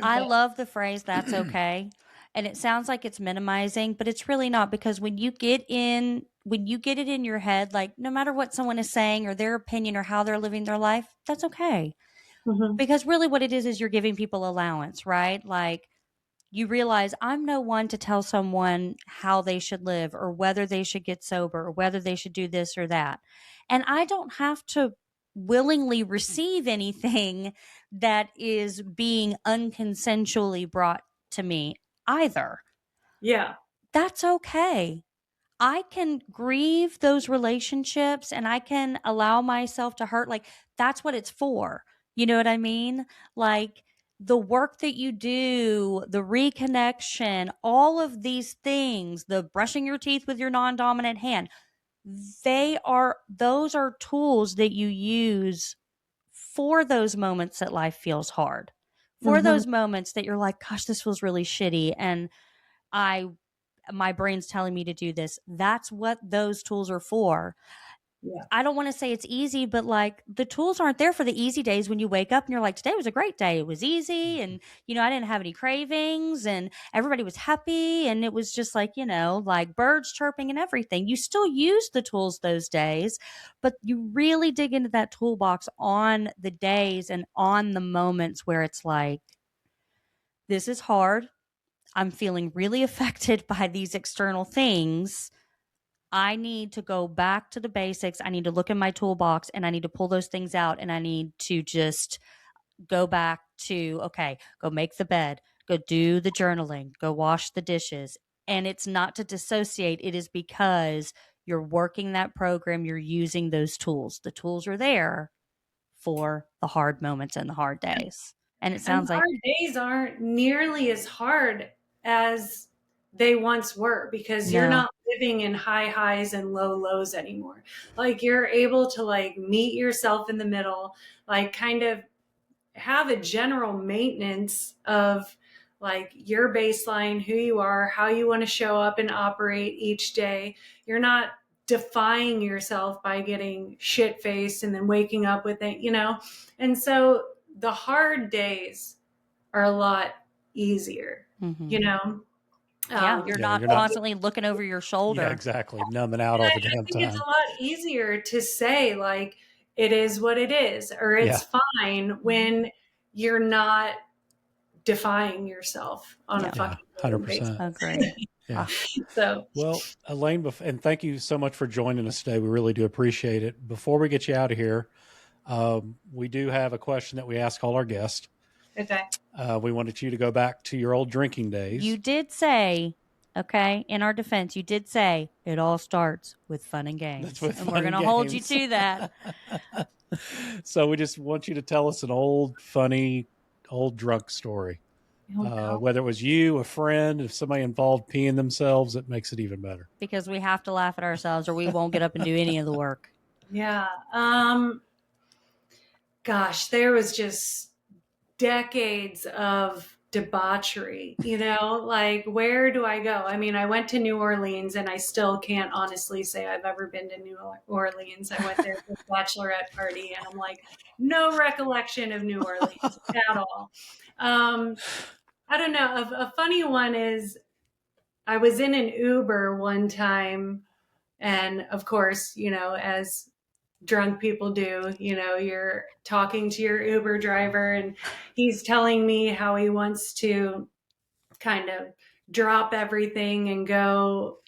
I love the phrase "that's okay." And it sounds like it's minimizing, but it's really not, because when you get it in your head, like no matter what someone is saying or their opinion or how they're living their life, that's okay. Mhm. Because really what it is you're giving people allowance, right? Like you realize I'm no one to tell someone how they should live or whether they should get sober or whether they should do this or that. And I don't have to willingly receive anything that is being unconsensually brought to me either. Yeah. That's okay. I can grieve those relationships and I can allow myself to hurt. Like, that's what it's for. You know what I mean? Like, the work that you do, the reconnection, all of these things, the brushing your teeth with your non dominant hand, those are tools that you use for those moments that life feels hard, for Mhm. those moments that you're like, gosh, this feels really shitty. And my brain's telling me to do this. That's what those tools are for. Yeah. I don't want to say it's easy, but like the tools aren't there for the easy days when you wake up and you're like, today was a great day. It was easy. And, I didn't have any cravings and everybody was happy. And it was just like, like birds chirping and everything. You still use the tools those days, but you really dig into that toolbox on the days and on the moments where it's like, this is hard. I'm feeling really affected by these external things. I need to go back to the basics. I need to look in my toolbox and I need to pull those things out and I need to just go back to, okay, go make the bed, go do the journaling, go wash the dishes. And it's not to dissociate, it is because you're working that program, you're using those tools. The tools are there for the hard moments and the hard days. And it And sounds like, hard days aren't nearly as hard as they once were because you're no. not living in high highs and low lows anymore. Like you're able to like meet yourself in the middle, like kind of have a general maintenance of like your baseline, who you are, how you want to show up and operate each day. You're not defying yourself by getting shit faced and then waking up with it, And so the hard days are a lot easier, you know? Yeah, you're Yeah, not you're not. constantly looking over your Yeah, shoulder. exactly. Numbing out all I the damn think it's a time. lot easier to say like it is what it is, or Yeah. it's fine when you're not defying yourself on a Yeah. Yeah. fucking daily basis. 100%. Agree. Yeah. So Well, Elaine, and thank you so much for joining us today. We really do appreciate it. Before we get you out of here, we do have a question that we ask all our guests. okay. We wanted you to go back to your old drinking days. You did say, okay, in our defense, you did say it all starts with fun and games. That's with and fun we're going and to hold you games. to that. So we just want you to tell us an old, funny, old drunk story. Oh, no. Whether it was you, a friend, if somebody involved peeing themselves, it makes it even better. Because we have to laugh at ourselves or we won't get up and do any of the work. Yeah. Gosh, there was just decades of debauchery, like where do I go? I mean, I went to New Orleans and I still can't honestly say I've ever been to New Orleans. I went there for a bachelorette party and I'm like, no recollection of New Orleans at all. I don't know. A funny one is I was in an Uber one time and of course, as drunk people do, you're talking to your Uber driver and he's telling me how he wants to kind of drop everything and go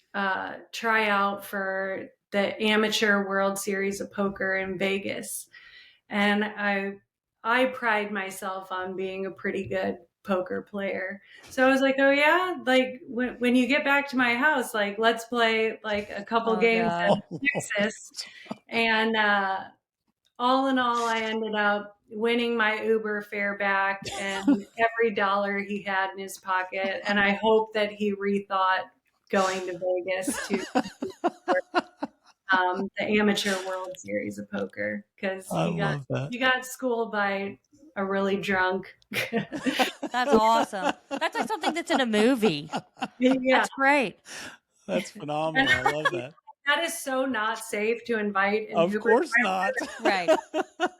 try out for the amateur World Series of Poker in Vegas. And I pride myself on being a pretty good poker player. So I was like, oh yeah, like when you get back to my house, like let's play like a couple games God. of Texas. And all in all, I ended up winning my Uber fare back and every dollar he had in his pocket. And I hope that he rethought going to Vegas to the amateur World Series of Poker, because he got schooled by a really drunk. That's awesome. That's like something that's in a movie. Yeah, That's great. That's phenomenal. I love that. that is so not safe to invite an Of Uber course driver. not. Right. But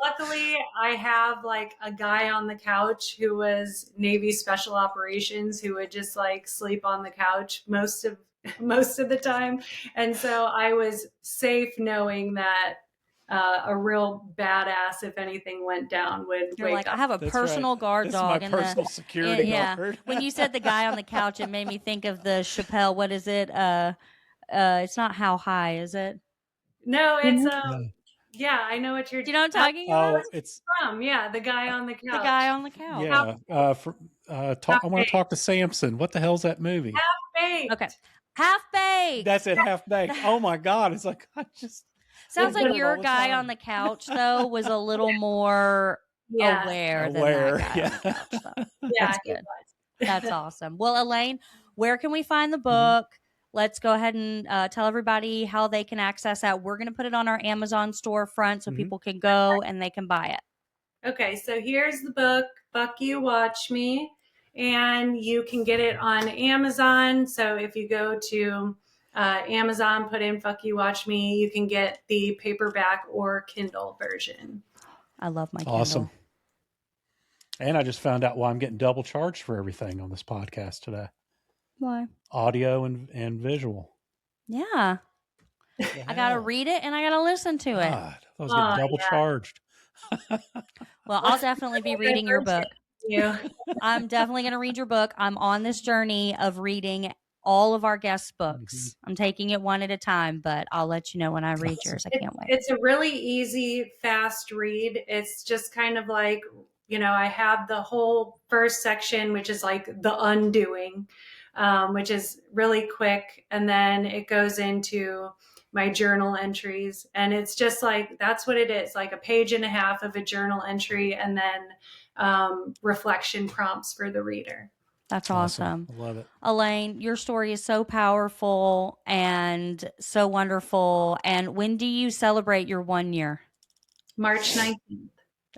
luckily, I have like a guy on the couch who was Navy Special Operations who would just like sleep on the couch most of the time, and so I was safe knowing that a real badass, if anything went down, would You're wake like, I up. have a That's personal right. guard This dog. is my personal security yeah. guard. When you said the guy on the couch, it made me think of the Chappelle. What is it? It's not How High, is it? No, it's No. yeah, I know what you're. Do you know what I'm talking about? Oh, it's From? Yeah, the guy on the couch. The guy on the couch. yeah. I want to talk to Samson. What the hell's that movie? Half-Baked. Okay. Half Baked. That's it. Half baked. Oh my god! It's like I just Sounds I like hear it your all the guy time. on the couch though was a little more Yeah, aware than Aware, that guy on the couch. Though. yeah, That's he good. was. That's awesome. Well, Elaine, where can we find the Mm-hmm. book? Let's go ahead and tell everybody how they can access that. We're going to put it on our Amazon storefront so Mhm. people can go and they can buy it. Okay, so here's the book, Fuck You, Watch Me, and you can get it on Amazon. So if you go to Amazon, put in Fuck You, Watch Me, you can get the paperback or Kindle version. I love my Awesome. Kindle. And I just found out why I'm getting double charged for everything on this podcast today. Why? Audio and visual. Yeah. I got to read it and I got to listen to it. God, I was getting double charged. Well, I'll definitely be reading your book. Yeah. I'm definitely going to read your book. I'm on this journey of reading all of our guest books. Mm-hmm. I'm taking it one at a time, but I'll let you know when I read yours. I can't wait. It's a really easy, fast read. It's just kind of like, I have the whole first section, which is like the undoing, which is really quick. And then it goes into my journal entries. And it's just like, that's what it is, like a page and a half of a journal entry, and then reflection prompts for the reader. That's awesome. I love it. Elaine, your story is so powerful and so wonderful. And when do you celebrate your 1 year? March 19th.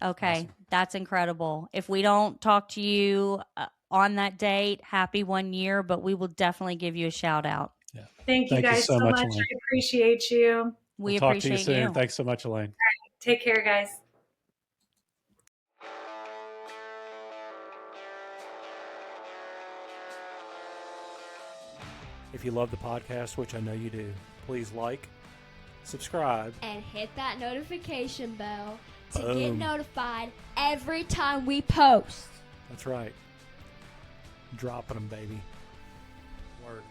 Okay, Awesome. That's incredible. If we don't talk to you on that date, happy 1 year, but we will definitely give you a shout out. Yeah. Thank you guys so much. Elaine. I appreciate you. We We'll talk appreciate to you soon. you. Thanks so much, Elaine. Take care, guys. If you love the podcast, which I know you do, please like, subscribe, and hit that notification bell to get Boom. notified every time we post. That's right. Dropping them, baby. Word.